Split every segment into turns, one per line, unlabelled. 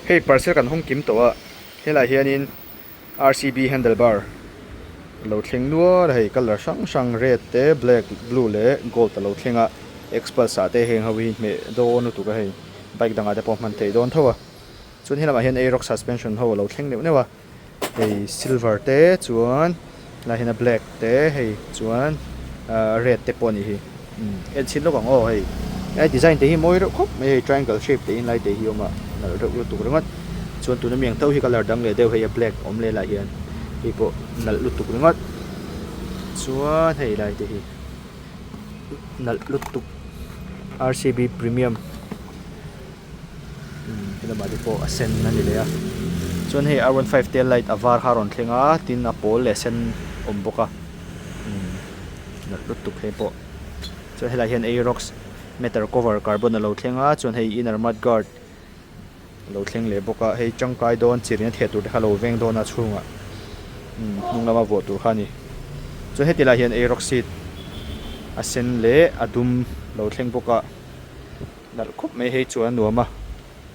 Hey parcel kan hong kim to a helai hianin RCB handlebar lo thleng nuar hei color sang red te black blue le gold lo thlenga express ate heng hawi me do nu tu ka hei bike danga te pawh man thei don thowa chun helama hian Aerox suspension ho lo thleng neuh newa hei silver te chuan la hian a black te hei chuan red te pawh ni hi el chin lo kang o hei ai design te hi moi ro khop me hei triangle shape te in lai te hi oma nal ro tu ringot chuan tu na miang tho hi color dang le deuh hei a black om le la hian hi pawh nal lu tu ringot chuan hei lai te hi nal lu tu RCB premium helama te pawh a sen ani le a chuan hei R15 tail light a var haron thlenga tin a pawl le sen om boka nal lu tu he pawh chuan helai hian Aerox meter cover carbon a lo thlenga chuan hei inner mud guard lo thleng le boka hei changkai don chirin the tur kha lo veng don a chhunga nung lama vo tur khani chuan heti lai hian Aerox seat a sen le a dum lo thleng boka nal khup mai hei chuan nuama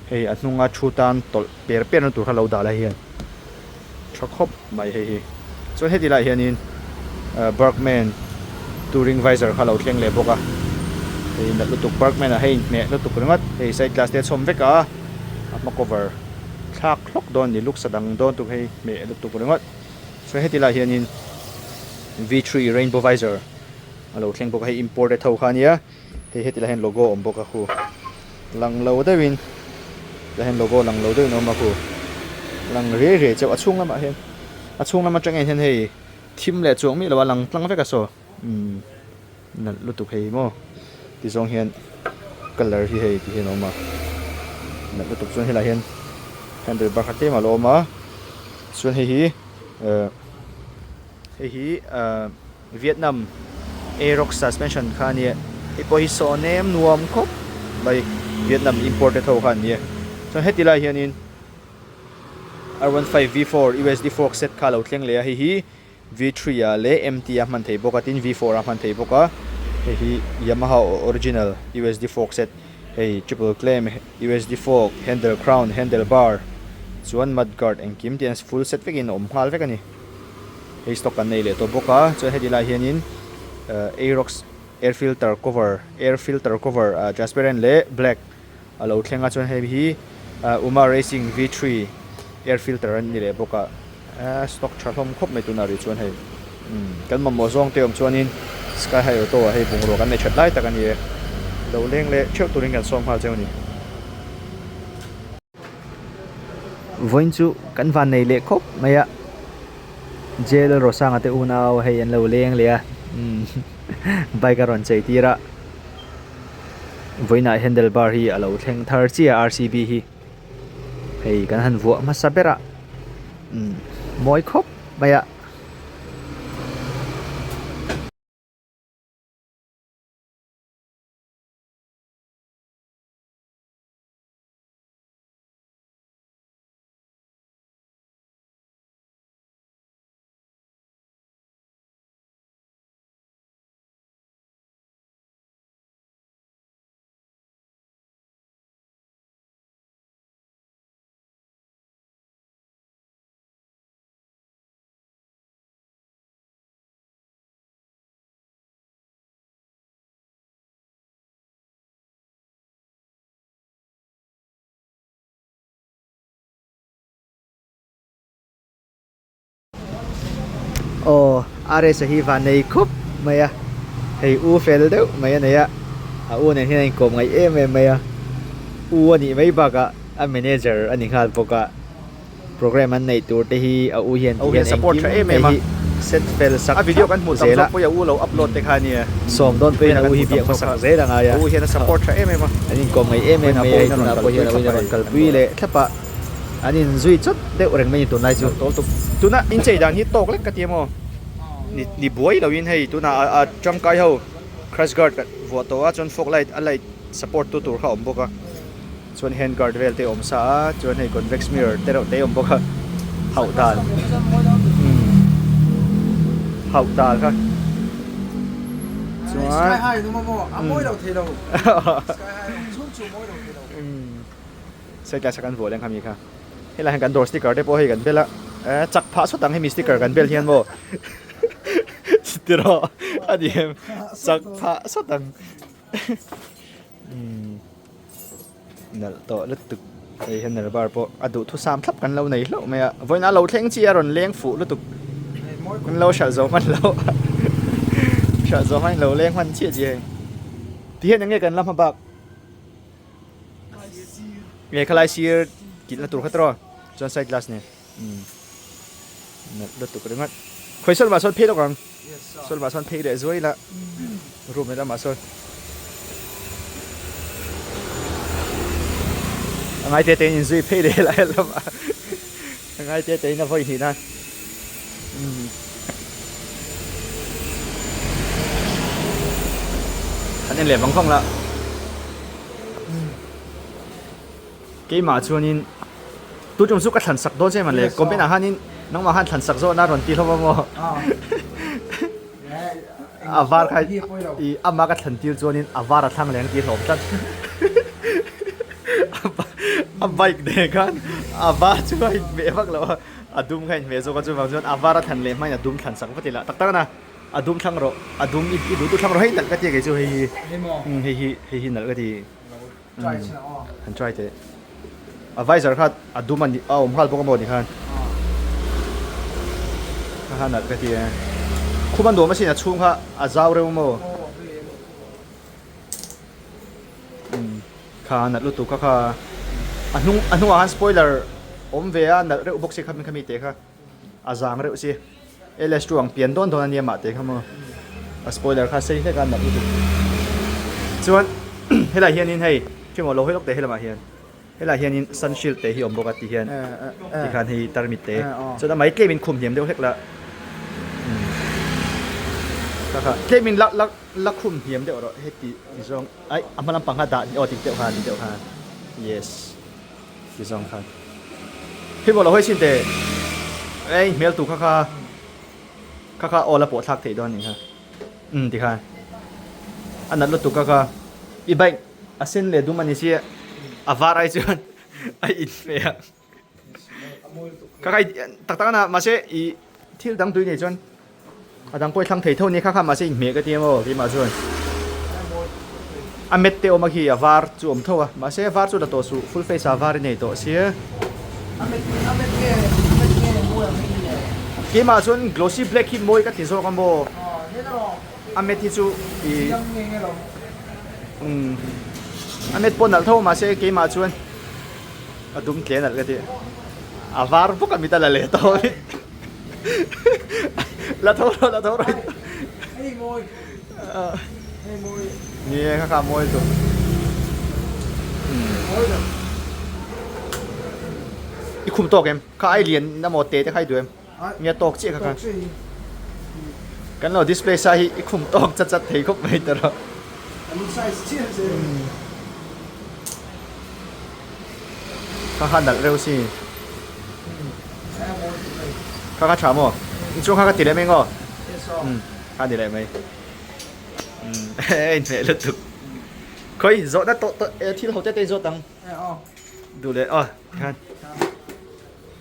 hei a hnunga thutan tol per per tur kha lo da lai hian thakop mai hei hi chuan heti lai hianin Bergman touring visor kha lo thleng le boka hei nal lutuk Bergman a hei me lutuk ringot hei side glass te chom veka ma cover thak thlok don ni luk sadang don tu hei me lutuk ringot so heti lai hianin V3 rainbow visor alo thleng boka hei imported tho khania hei heti lai hian logo om boka khu lang lo dewin la hian logo lang lo deu no ma khu lang re chau achung lama hian achung lama tang hian hei thim le chuang mi lo lang tlang veka so nal lutuk hei mo ti zong hian color hi hei ti hian oma nal lutuk chuan helai hian handlebar khate ma lo ma chuan hei hi Vietnam Aerox suspension khania hi po hi so nem nuam khop bai Vietnam imported tho khan ni chuan heti lai hian in R15 V4 USD fork set kha lo thleng le hi V3 a le MT a man thei boka tin V4 a man thei boka hei Yamaha original USD fork set hei triple claim USD fork handle crown handlebar chuan mudguard engkim tian full set vekin om hal vek ani hei stock an nei le to boka chuan heti lai hianin Aerox air filter cover transparent le black alo thlenga chuan hei hi Uma Racing V3 air filter an ni le boka stock tharhlom khop mai tunari chuan hei kan mammo zong te om chuanin sky high to hei bungrok an nei that lai tak ani lo leng le cheu turin kan som hal cheu ni voin chu kan van nei le khop maya gel rosang ate unau hei an lo leng le a bike ron chei tira voina handlebar hi alo thleng thar chi RCB hi hei kan han vuah ma sabera moi khop maya are sahi van nei khop maya hei u fel deuh maya neya a u ne hian kom ngai em maya u ani mai baga a manager ani hal boka program an nei tur te hi a u hian support tha em ma set fel sak a video kan mu zela po ya u lo upload te khania som don pe na u hi biak sak zela nga ya u hian support tha em ma ani kom ngai em maya na po hian u na kal pui le thapa anin zui chot de oreng mai tu nai chu tu na in chei dan hi tok lek ka tiamo ni buai lo in hei tu na a jump kai ho crash guard vo to a chon fog light a light support tu tur kha om boka chuan hand guard vel te om sa chuan hei convex mirror te om boka hau dal hau dal kha chuan sky high no mo a moi lo the lo sky high chun chu moi lo the lo sai ka sakan vo leng khami kha hela han kan door sticker te po hei kan bela chak pha so tang he mi sticker kan bel hian mo tiro adiem chak pha so tang nal to lutuk ei hen nal bar po adu thu sam thap kan lo nei lo me voina lo thleng chi aron leng fu lutuk kan lo shal zo man lo shal zo man lo leng man chi ji ti hen nge kan lam ha bak nge khalai sir kin la tur khatro chon side glass ne nal lutuk ringat khoi sol ma sol phe lo kang sol ma son phe de zoi la room me da ma sol ngay tê tê nhìn duy phê để lại lắm ngay tê tê nó vui thì na anh em làm bằng không là cái mà cho nên tôi trong suốt các thần sắc đó chứ mà lệ còn bên nào hắn nên nó mà hắn thần sắc rồi na rồi tí thôi mà var cái ý mà các thần tiêu cho nên var là thằng leng tí thôi chắc bike de kan ava chuai me bak lo adum khain me zo ka chu bang avara than le mai adum than sak patila tak tak na adum thang ro adum i du tu thang ro hei tak ka te ge chu hei nal ka ti han try te advisor khat adum an hal pok mo ni khan ha nal ka ti khuban do ma sin a chung kha a zaw re mo kha nal lu tu kha anung ahan spoiler om ve a nal re box se khami te kha azang re si ls chuang pian don don ania ma te khamo a spoiler kha sei he kan nal du chuan hela hian in hei chimo lo he lok te hela ma hian hela hian in sun shield te hi om boka ti hian ti khan hi tarmit te so da mai kemin khum hiam deu hek la kha kemin lak khum hiam deu ro he ti zong ai amalam pangha da o ti deu ha yesที่สองครับพี่บอกเราให้ชินเตเอ้ยเมลตุค่าโอละปวดทักเทดอนนี่ครับที่ค่ะอันนั้นรถตุค่าอีใบอาเซนเลดูมันนี่สิอาวาร์ไอจวนไออินเฟียค่าตักนะมาเช่อีที่ดังตุยนี่จวนดังป่วยทั้งเทเท่านี้ค่ามาเช่เมกเตียมโอที่มาจวนอเมตเตอมาคีอาวาร์จูอมทัวมาเช่อาวาร์จูดตัวสูฟูลเฟสอาวาร์นี่ตัวเสียกี่มาจน glossy black ที่มวยก็ที่โซ่กันโบอเมที่จูอเมตปนนัลทัวมาเช่กี่มาจนดุมเกลนัลก็ที่อาวาร์พวกกันมีแต่ละเล่ตัวนี่ละทัวเลยไอ้มวยนี่ข้ามวยตัวอีคุมโตกเอ็มข้าไอเลียนน้ำโมเตะจะใครดูเอ็มเนี่ยโตกเจี๊ยกันกันเราดิสเพลย์ใส่อีคุมโตกจัดๆเทคบไปตลอดข้าขันดักเร็วสิข้าฉาโม่ช่วงข้าติดอะไรไหมก็ข้าติดอะไรไหมเฮ้ยเนี่ยลุกเคยโจนั่นโตที่เราเต้นโจตังดูเลยอ๋อ看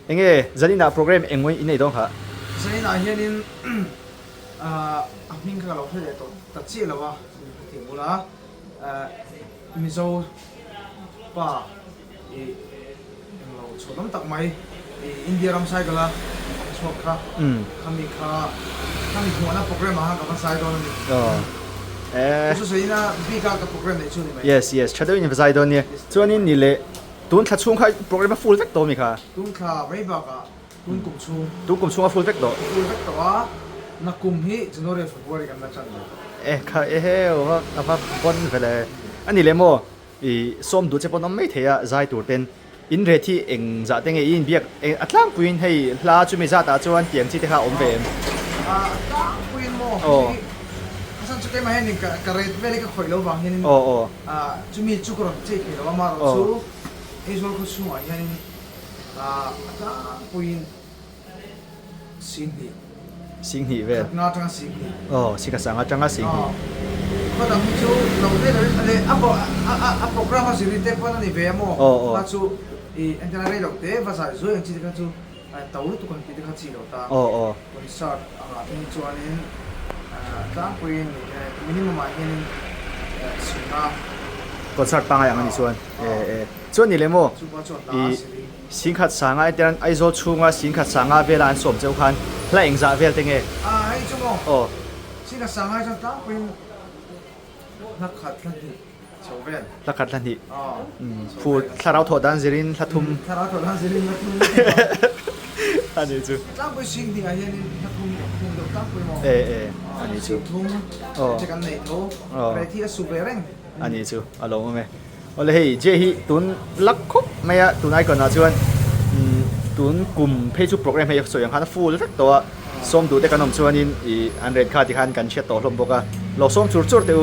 เอ็งจะนี่นะโปรแกรมเอ็งไว้อินไหนต้องฮะ
จะนี่นะเฮียนินมิ่งกับเราเพื่อจะตัดเชี่ยแล้ววะถึงบุระมิโซป่าเราชดน้ำตักไม้อินเดียรำไซกันละชอบค่ะข้ามีหัวหน้าโปรแกรมมากับมันไซด์ตอนนี้就是谁呢？比较个 program 的处理没
？Yes， 确实你不在多呢。昨天你嘞，都他冲开 program full vector 没看？
都看没办法，
都共冲 full vector。full
vector 啊，那共起就攞嚟服務嚟咁樣真嘅。
看我那把本回来，你嘞么？somดูเฉพาะน้องไม่เทียใจตัวเต็นอินเรที่เองจะเต็งอินเบียกเองอัตลังปุ่นให้ลาจุมิซาตาจวนเตียงที่ที่ข้าอมเวม
ปุ่นโมฉันจะแก้มาให้หนึ่งกระเรดเวลิกข่อยเราบางอย่างนี้จุมีจุกรเจ๊เขียวมาเราสู้ไอ้ส่วนเขาสู้อย่างนี้ปุ่น
สิงหีเวล
น่าจังสิงหี
สิกสังจังสิงหี
ก็ต้องชูเราได้เลยอะไรโปรแกรมมาสิริเทปนั่นนี่เวมมาชู อันจะอะไรหรอกเต้ภาษาสวยอย่างที่เขาจูเต่าตุกันที่เขาจีเราตา
อ๋ออ๋อ
คอนเสิร์ตเป็นชวนนี้ตั้งคุยมินิมัมเห็นสุดนะ
กดสัตว์ปังอย่างนี้ส่วนส่วนนี้เลยโม
สุภาพชน
อี
นะ
สิงขัดสางไอเดียนไอโซชูงาสิงขัดสางาเวลาอันสมเจ้าคันและเองจะเวลติง
ให้ชั่วโมง
โอ้
สิ่งที่สั่งให้ฉันตั้งเป็นนักขัดนั่นที่ชาวเวล
ละขัดทันที
อ๋อ
พูดถ้าเราถอดดันซิรินถ้าทุ่ม
ถ้าเราถอดทั้งสิ่งนั้น
อันนี้จู
ตั้งเป็นสิ่งที่อะไรนี่ถ้าคุณตั้งเป็นมอง
อันนี้จู
ทุ่มจะกันไหนโตอะไรที่สุเปอร์เร่ง
อันนี้จูอารมณ์ไหมโอ้เลยเจฮีตุนลักคบไม่อะตุนไอก่อนนะชวนตุนกลุ่มเพจโปรแกรมให้สวยอย่างคันฟูลสักตัวส้มดูแต่ขนมชวนนี้อันเรนคาที่คันกันเชียตัวลมบอกว่าเราส้มจุดจุดเดียว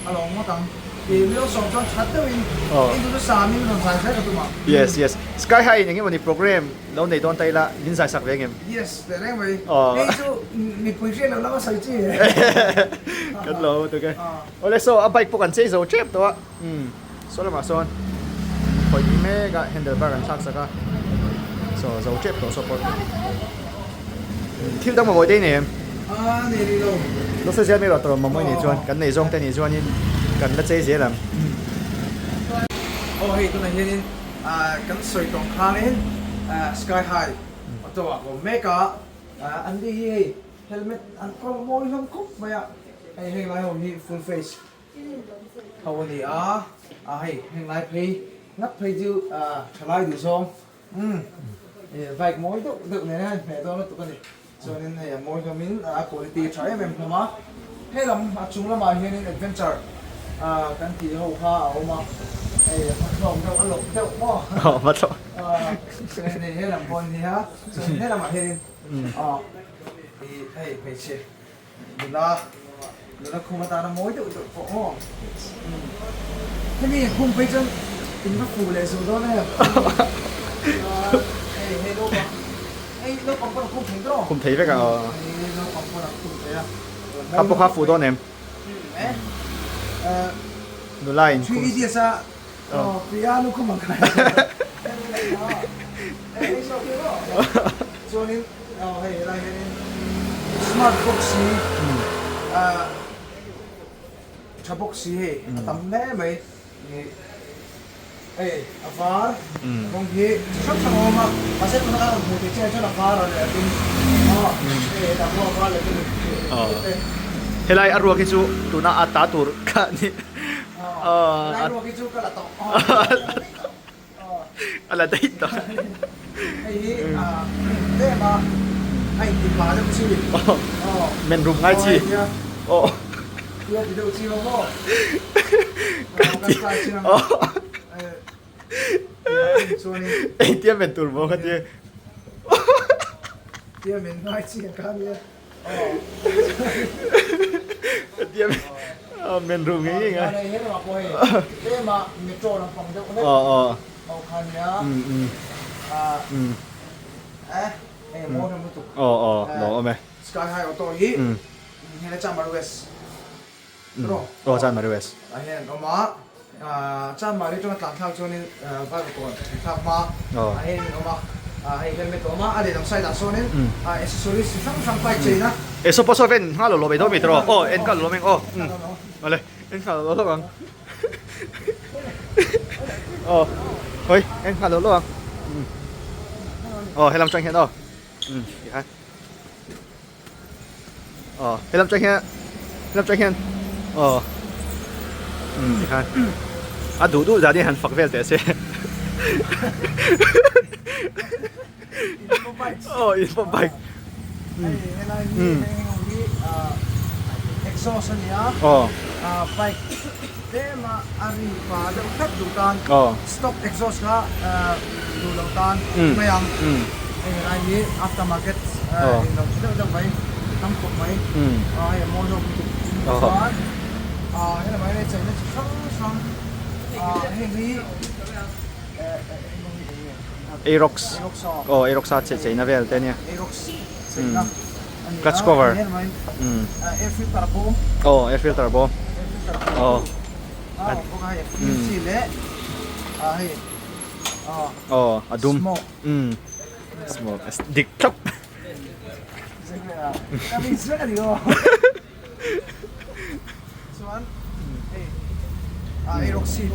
alors moi quand et nous sommes en train de et nous sommes en train de faire tout ça
yes yes sky high อย่างเงี้ยวันนี้โปรแกรมเราในตอนไทยละยินใส่สักเรื่องเงี้ย
yes แต่เรื่องไปไอ้จู่มีผู้ช่วยเราแล้วก็ใส่จี
กันเราตัวกันโอ้เลยโซ่เอาไปปกันเจ๊โซ่เจ็บตัวโซ่ละมาโซนพอดีแม่ก็แฮนเดิลบาร์กันชักสักก็โซ่เจ็บตัวโซ่ปนที่ต้องมาโวยได้เนี่ย
นี่ดีลูก
เราเสียไม่รอดตัวมาโวยเนี่ยชวนกันในซองแต่ในชวนนี่กันละเจ๊เสียแล้ว
โอ้เฮ้ยตัวนี้นี่กันสวยตรงข้างนี้sky high ตัวก็เมกะอันนี้เฮลเมตอันก็มวยทั้งคุกไปอ่ะไอ้เฮงไลท์ของนี่ full face เขาวันนี้เฮ้ยเฮงไลท์เพย์นับเพย์จูทลายดูซองไฟมวยตัวเด็กเนี่ยนะแม่ตัวนั้นตัวนี้ส่วนนี้เฮ้ยมวยก็มิ้นquality ใช้แม่ผมมาให้ลำจุงละมาเฮนี่ adventure กันที่เขาพาเอามาไอ้พัดลมเจ้าอารมณ์เจ้าหม้อ
อ๋อมาต่อ
นี่ให้ลำพอนนี่ฮะส่วนให้ลำมาเฮนี่ไอ้ไปเช็ดดูละคุมตาละมวยตัวโอ้ให้มีคุมไปจนถึงก็ฟูเลยสุดแล้วเนี่ยให้ลูกลูกของคนคุมถึงตรง
คุมถีไปกันอ๋อ
ลูกของคนคุมไปอ่ะ
ครับพวกครับฟูตัวเนี่ยดูไล่
去一点啥？不要路口门开。哎，小朋友，昨天嘿来嘿，smart box ชาบ็อกซี่เฮ้ทำแน่ไหมอาฟาร์บางทีชอบทำออกมาเสร็จแล้วก็หมดที่เจ้าอาฟาร์อะไรกินทำอาฟาร์อะไรกิน
เฮลัยอรัวกิจูตุนาอัตตาตูร์กันนี่
ได้รู้กี่จุกก็ละต่อ
อะไรได้ต่อ
ไอ้นี่เด้มาไอ้ติดมาจะชีวิต
เมนรูมง่ายชีโอ้
เดี๋ยวจะดูชีวพ่อกันใส่ชีวส่วนนี้
ไอเตี้ยเป็นตูร์โบกันเตี้ย
เดี๋ยวเป็นง่ายชีกันเนี่ย
เตี้ยเมนรูมงี้ไง
อะไรเห็นว่าพ่อเด้มาเมโทรน้ำฟังเจ้าเนี่ยเอาคันเนี้ยโม่ทำมุตุ
อ๋อลองเอาไหม
สกายไฮออโต้ยี่เห็นแล้วจำมาดูเวส
รอจานมาดูเวส
เห็นออกมาจำมาดิจงตั้งทางจนนี่บ้านก่อนทักมาเห็นออกมาเห็นไม่ตัวมาอะไรต้องใส่ดาโซนี่เอสซอรี่สิ่งทั้งไปจีนะ
เอสโปโซเฟนฮัลโหลไปด้วยมิตรโอ้เอ็นกันโลเมงโอ้มาเลยเอ็นกันโลระวังโอ้เฮ้ยเอ็นกันโลระวังโอ้ให้ลำจังเห็นอีกฮะให้ลำจังเห็นอีกฮะดูจะได้หันฝักเวลเดี๋ยวเสียอินโฟไบค์
exhaust niya bike tema ari pa daw kat dutan stock exhaust ka dulutan mayang ay ni aftermarket daw bay tampok bay ay mo no ay na bay ne chai ne sang hey
Aerox Aerox sa na vel tanya
Aerox
clutch cover
air filter po
air filter po
okay sile
adum
smoke
smoke dik top
kami suka dio soan eroxy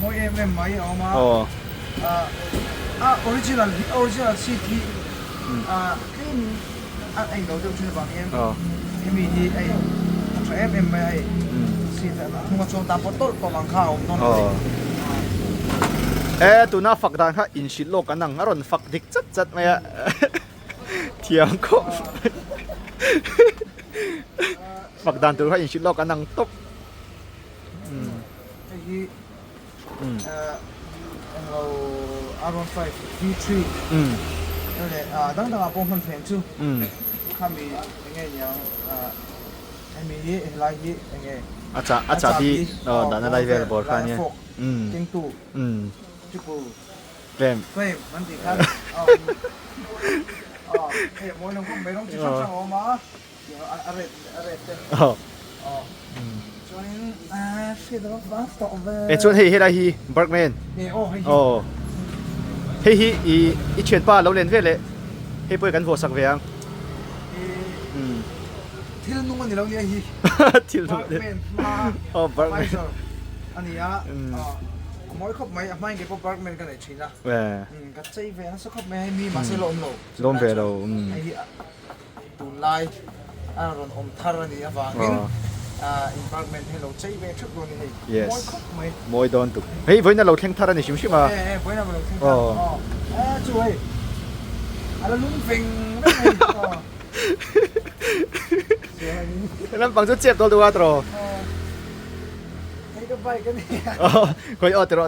mo mai oma original CT cái anh đầu tiên chuyên bằng em đi ai cho em mai CT là không có cho ta có tốt có bằng khảo non
tu na phak dan ha in shit lo kanang aron phak dik chat chat maya thiang ko phak dan tu ha in shit lo kanang top
cáiเราAron 5 V3 นั่นแหละตั้งแต่ปงคนแพงชูข้ามียังไงอย่างไอ้มีอะไรยังไง
อาจารย์ที่ด้านอะไรเวลบอร์ดเนี่ย
เก่งตู้จุกู
เฟรม
มันติดกันเฮ้ยมวยน้องไม่ต้องจิ้มช่างออกมาเดี๋ยวอะไรเต็มส่วนนี้ฟีดร์บัสต่อไป
ส่วนเฮ้ยอะไรฮีเบิร์กแมนเฮ้ยอีเชียนป้าเราเล่นเวลเลยเฮ้ยเปิดกันหัวสักเวียง
ที่เรานุ่งมันนี่เราเนี่ยฮี
ที่เรา
เล่นมา
เบิร์กแมน
อันนี้มวยครบไหมไม่เก็บพวกเบิร์กแมนกันเลยชินะกัดใจเวียนสักครบไหมให้มีมาเซลล์
ลมเวล
ไอ้ตุนไลรอนอมทาร์นี่ฟังอินฟาร์เมนต์ให้เราใจเวียนชุดตัวนี้ให้มวยครบไหม
มวยโดนตุกเฮ้ยวันนั้นเราแข่งทาร์นี่ชิมชิมา
วันนั้นเราแข่งช่วยอะไรลุ้นฟิง
นั่นปังจะเจ็บตัวตัวตรอ
ให้ก็ไปกันเนี่ย
คอยตรอ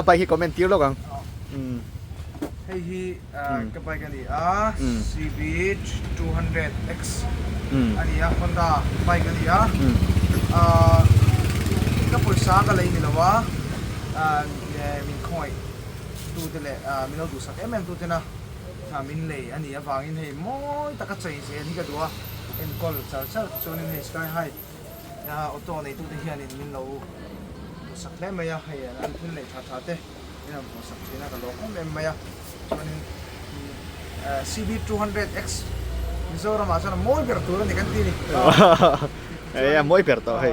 ไปให้คอมเมนต์ติ้วแล้วกัน
ให้ก็ไปกันดิCBH 200X อันนี้Hondaไปกันดิก็ปรึกษากันเลยนี่แหละว่ามินคอยดูแต่ละมินเราดูสักดูแต่นะมินเลยอันนี้ฟังอินให้มอยตะกัดใจเสียนี่ก็ดูว่าเอ็มกอลจะชวนให้สกายไฮออโต้ในตู้ที่เฮียนี่มินเราสักเล่มไม่ยากให้อันพุ่นเลยท้าเต้นี่เราสักทีน่าก็ลองเล่มไม่ยากชวนCB 200X มิโซรามาชวนมอยเปิดตัวนี่กันทีนี่
มอยเปิดตัวให้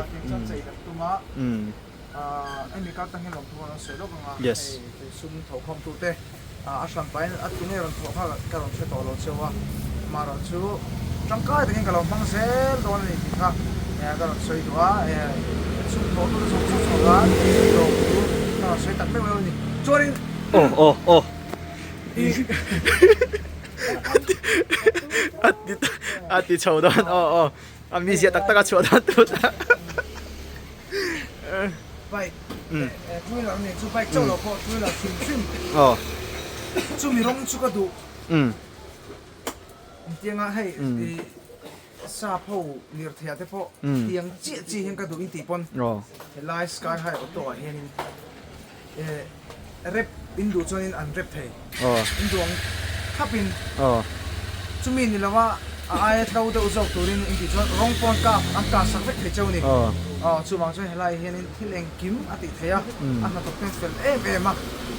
ไอ้มีการตั้งให้ลงทุนเราสวยแล้วก็มาซุ่มถกคอมตู้เต้อาชันไปอัดตัวนี้เราถกผ้าการลงเชือกต่อเราเชื่อว่ามาเราชูจังก้าแต่ยังการลงฟังเซลตัวนี้ที่ค่ะการลงสวยตัวซุ่มถกตัวซุ่มถกว่าเราการลงสวยตัดไม่เลยนี่จวน
โอ้อัดที่ชาวดอนอันมีเสียตักตะกัดชาวดอนตัว
ไปช่วยเราเนี่ยช่วยไปเจ้าเราพอช่วยเราชิมช่วยมีร้องช่วยก็ดูเตียงให้ซาพูเนื้อเทียแต่พอเตียงเจี๊ยยังก็ดูอินทีปนไลฟ์สกายให้ออโต้เห็นเรปอินดูจนอันเรปเทอินดูขับอินช่วยมีนี่แล้วว่าไอ้เท่าเดิมจากตัวนี้อินทีจนร้องปนกับอันการสักเวทเจ้านี่ช่วยบางช่วยให้ไล่เห็นที่เล่นกิมอติเทียอันนั้นตกเป็นเฟลมา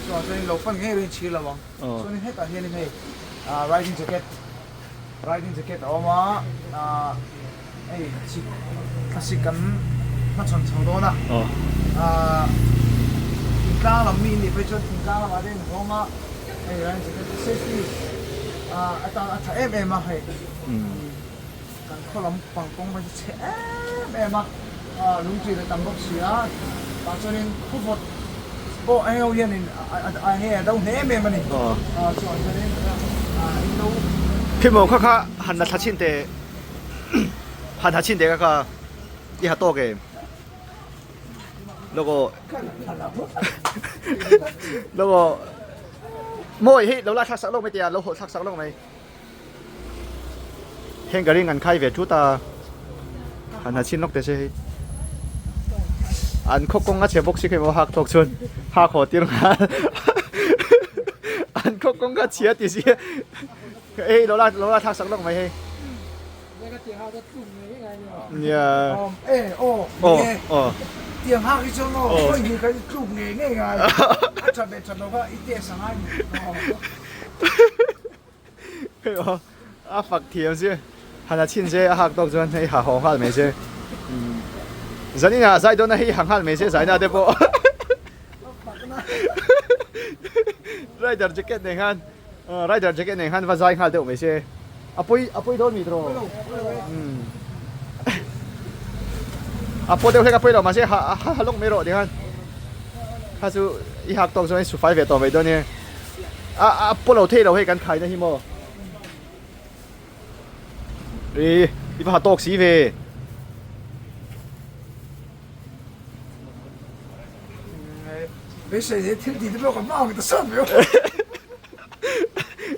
ช่วยช่วยเราฟังให้เรื่องชีละวังช่วยให้การเห็นให้riding jacket ออกมาไอ้ชิคลาสสิกกันมาชนชาวโดนะทิ้งกลางลำมีนี่ไปจนทิ้งกลางลำมาเด่นออกมาไอ้ riding jacket safety อาจารย์มาให้กันข้อลำปังปงไปเช็มาลุงจีนตั้งบกเสียตอนนี้ผู้ฟดโอ้ไอ้เอาเย็นนี่ไอ้เนี่ยต้องเฮ้มันนี่ส่วนนี้อินโด
พี่โมเขาหันทัชชินเตหันทัชชินเตก็ยี่ห้อโตเกมแล้วก็มวยให้เราลาทักษะโลกไม่เตียเราโหทักษะโลกไหมเฮงกะริ่งกันใครเวทุตาหันทัชชินโลกเตใช่อันคกงก็เชื่อบุกชิคกี้พายหักทกชนหักหัวตีรงานอันคกงก็เชียติเสียเอ้ยเราลาทักสักลงไหมเฮ้ยเนี่ย
tiếng hát cái chỗ nó có gì cái chụp nghề nghề ngay chặt để chặt nó có ít tiền sáng anh
phật thiêm chứ hắn là chín chứ hạc tộc cho nên hạ hồng hát mấy chứ giờ này là giải đó này hàng hát mấy chứ giải nào đấy bộ rider jacket này han rider jacket này han và giải hát được mấy chứ apoi đâu mít rồi apoi đâu hay apoi đâu mà chứ ha lúc mấy rồi đi han ha chú ý hạc tộc cho nên số 5 về tàu về đó nè apoi đâu thế đâu hayกันขายนะฮิโมđi vào tộc xí về
bây giờ thì thiếu gì đó còn mau người ta sợ biểu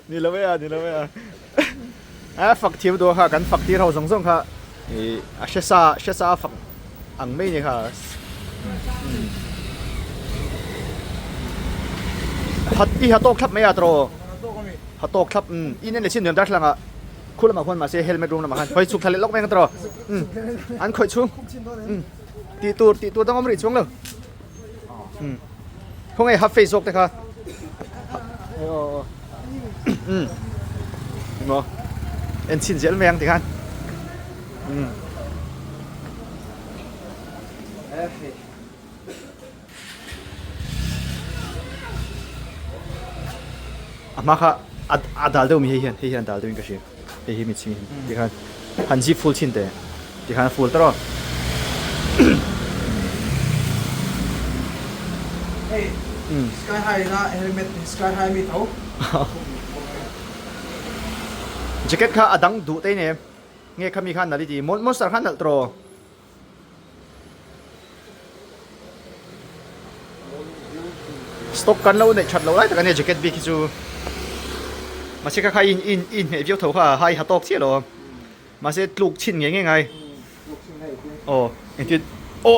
นี่แล้วไม่ฝักเทียมตัวค่ะกันฝักที่เราส่งค่ะเชซ่าฝักอังไม่เนี่ยค่ะฮัตโต้ครับไม่อะตรฮัตโต้ครับอีนี่เนี่ยชิ้นเดียวได้แล้วอ่ะคุณละมาคนมาเสียเฮลเมตรูมละมาคันคอยชุกทะเลล็อกแม่กันตรอันคอยชุกตีตัวต้องเอามาดิช่วงเลยพวกไอ้ฮับเฟซบุ๊กแต่ค่ะเนาะเอ็นชินเสียแมงติกันมาค่ะดัลเดอร์มีเฮียนดัลเดอร์มีก็ใช่เฮียมีชิมติกันฮันจีฟูลชินเตะติกันฟูลตรอ
Sky High na helmet Sky High mi tau
jacket ค่ะดังดูเต้เนี่ยเงี้ยข้ามีขันนั่นดีมอนสเตอร์ขันนั่นตรอสต็อกกันแล้วเนี่ยชัดแล้วไล่แต่กันเนี่ย jacket บิ๊กจูมาเช็คค่าอินเหี้ยเท่าค่ะให้ฮัตตอกเสียหรอมาเช็คลูกชิ้นไงโอ้เอ็นที่โอ้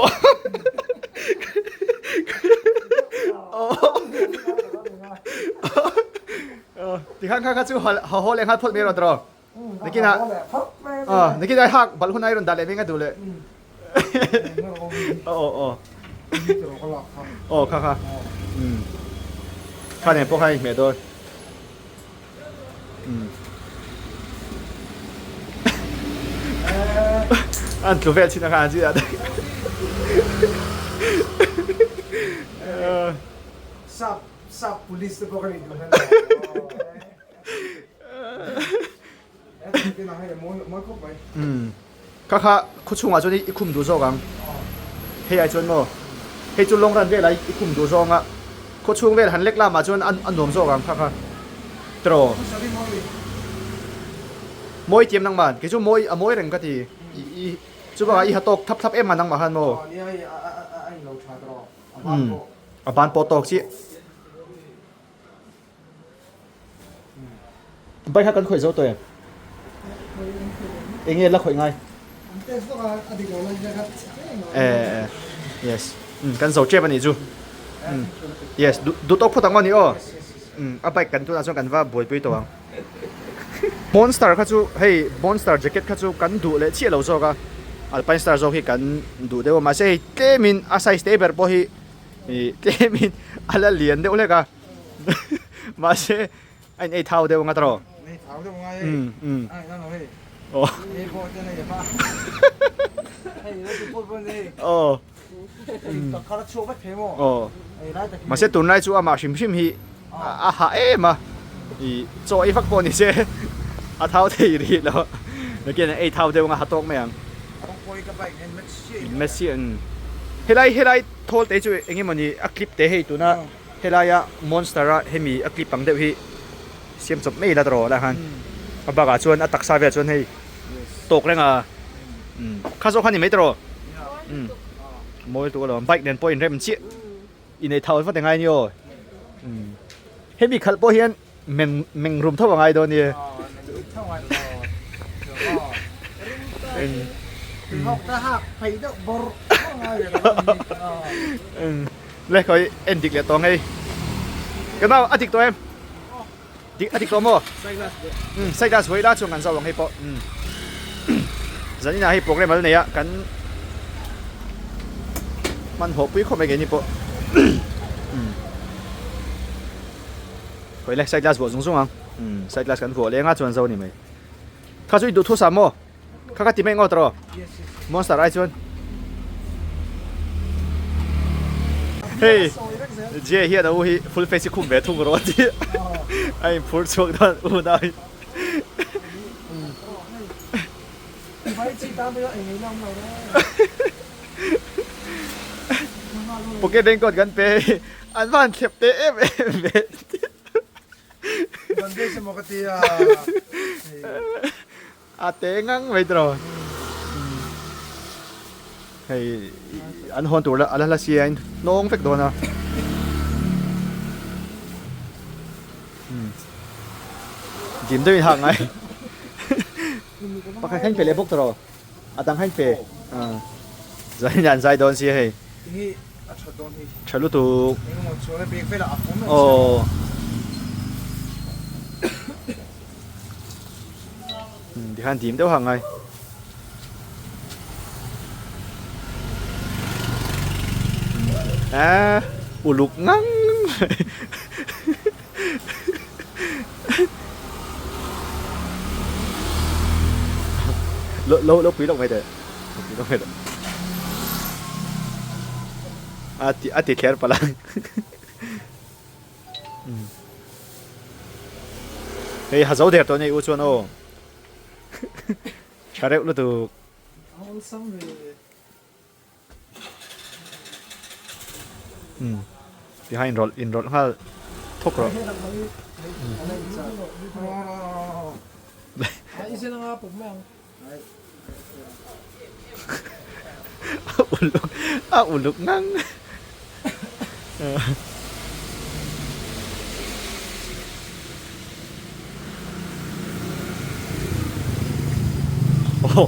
ที่ข้างจู่เขาเลี้ยงฮัทพดเมียเราตรอนี่กินนะนี่กินได้ฮักบอลคนไหนรุ่นดัลเลยไม่งั้นดูเลยโอ้ค่ะข้าเนี่ยพวกให้เมียโดนอันตัวเวชชินาการจีอะ
sap police tu pokok itu kan kita nak hay mau kauไป
ค่ะคุณช่วงอาจจะอีคุมดูโซ่กันเฮียจนโม่เฮียจนลงรันเวลาอีคุมดูโซ่งอ่ะคุณช่วงเวลาหันเล็กล่ามาจนอันนวมโซ่กันค่ะตรอมวยเจียมนังมันคือจู่มวยเร่งก็ทีจู่ว่าอีฮัตโตกทับเอ็มมันนังมาฮันโม่บานโปโตกสิไปหากันข่อยโซ่ตัวเองเงี้ยแล้วข่อยไงyes กันโซ่เจ็บอันนี้จู่yes ดูตกพูดตั้งวันนี้อ๋อเอาไปกันตัวนั้นส่วนกันว่าบวยไปตัวMonster ข้าจู่เฮ้ย Monster jacket ข้าจู่กันดูเลยเชี่ยเราโซ่กันAlpineโซ่ที่กันดูเดี๋ยวมาเซ่เกมินอาศัยสเตเบอร์พอฮีเกมินอะไรเลียนเดี๋ยวเลยกันมาเซ่ไอ้เท้าเดี๋ยวงั้นตรอ
เอาเดี๋ยวไงนั่นเหรอพี่
โอ้
นี่พอจะไหนจะฟ้าเฮ้ยแล้วจะพูดว่านี่ตอนเขาโชว์ไม่เทม
มาเซ่ตุนไล่จู่อามาชิมฮีอาหามาโจอีฟักบอลนี่เซ่อาเท้าที่รีแล้วเมื่อกี้ไอ้เท้าเดี๋ยวงั้นหัดตกไหมยัง
ต้องคุยกับไปเห็น
เมสซี่เฮลัยโทษเตจู่เองมันนี่อัคลิปเตะให้ตัวน่ะเฮลัยมอนสเตอร์ให้มีอัคลิปปังเดียวที่เสียมจบไม่ละตรอแล้วฮันบางส่วนอัตักซาเวียส่วนให้ตกแรงข้าโซ่ขันนี่ไม่ตรอมวยตัวเราไบค์เดินปอยเริ่มเชี่ยอินในเท้าฟัดยังไงนี่โอ้ให้มีขัดปอยเฮียนเมงรุมเท่าไงโดนนี่
หอกตาหักไปเด้อบอล
เลยเขาเอ็นดิกเลยตัวไงกันเอาอติกตัวเอ็มอติกตัวมั้งใส่กระสวยด้าช่วงกันสาวลงให้ปอจะนี่นะให้โปรแกรมมาเลยเนี่ยกัน มันหัวปุ้ยเข้าไปกันนี่ปะ回来晒 glass 我松松啊晒 glass กันหัวเลี้ยงอ่ะชวนเจ้านี่ไหมข้าช่วยดูทุกสามโมข้าก็ตีไม่งอตรอ monster ไอ้ชวนเฮ้ยเจ้าเฮียนะอู้ฮี full face คุ้มแบบทุ่งรถที่ไอ้พูดช่วงนั้นอู้ได้โปเกเด้งกดกันไปอันบ้านเข็บเตะเบ
Bande sa mga katiya.
อาเตะงังไว้ตรอเฮ้ยอันฮอนตัวละอะไรละเสียนน้องเฟกโดนอ่ะจิมด้วยทางไงปากขันไปเลยพวกตรออาตังขันไปใจยันใจโดนเสียเฮ้ย
Ini at sa doon hi.
ฉันรู้ถูก
Ini mo so na big fella ako mo.
โอ้ที่ขันทีมเต้าห่างไงอุลุกงังลบปีลงไปเถอะปีลงไปเถอะอาทิแคร์ปะลังเฮ้ยฮัสโซเดอร์ตัวนี้อุชวนโอชาเร็วรู้ถูกbehind roll in roll ห้าทุกรอบ
Isa na nga po mo.
อุลุกงังโอ้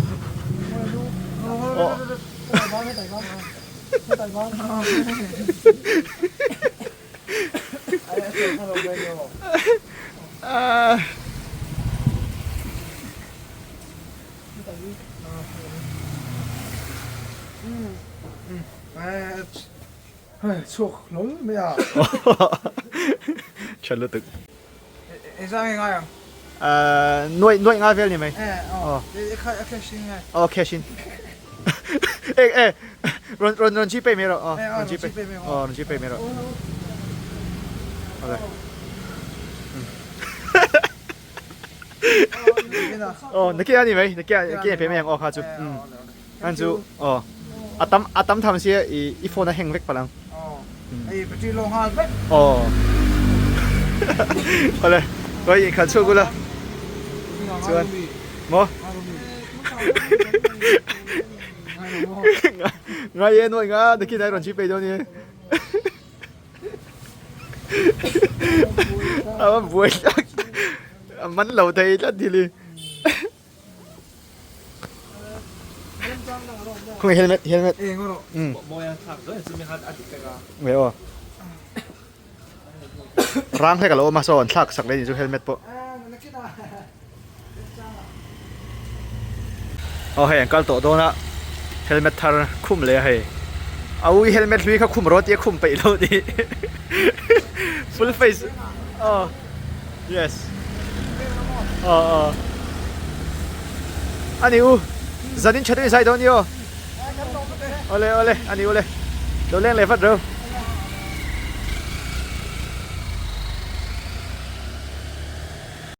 Chok lol me ya.
ฉันรู้ตึก
Isa nga nga.
หน่วยงานเวลนี่ไหม
Ik ga zien nga.
โอเคชินรอนชีเป้ไม่หรออ๋อรอนชีเป้อ๋อรอนชีเป้ไม่หรออะไรอ๋อนักเกียร์นี่ไหมนักเกียร์เป้ไม่ยังอ๋อค่ะจุอันจูอ๋ออาตั้มทำเสียอีโฟนแห้งเล็กปะลัง
Ay, pati long halbet.
อ๋ออะไรก็อีกขัดช่วยกูละชวนโมไงเย็นหน่อยงาเด็กที่ได้รอนชีเป้ตัวนี้มันบวยมันเหล่าไทยจัดทีเลยคงเฮลเมต
Eh, ngoro.
Mo yan sak doon, sumikat adik ka ka.
เว้ยร่างให้กับเรามาสอนสักเลยนี่จูเฮลเมตปะ
Nakita.
โอเคอย่างการโตโตนะเฮลเมตทาร์คุ้มเลยให้เอาเฮลเมตลุยเขาคุ้มรถเยอะคุ้มไปแล้วดิ full face อ๋อ yes อ๋ออันนี้zanin chadin sai don yo ole ole ani ole do leng le fat ro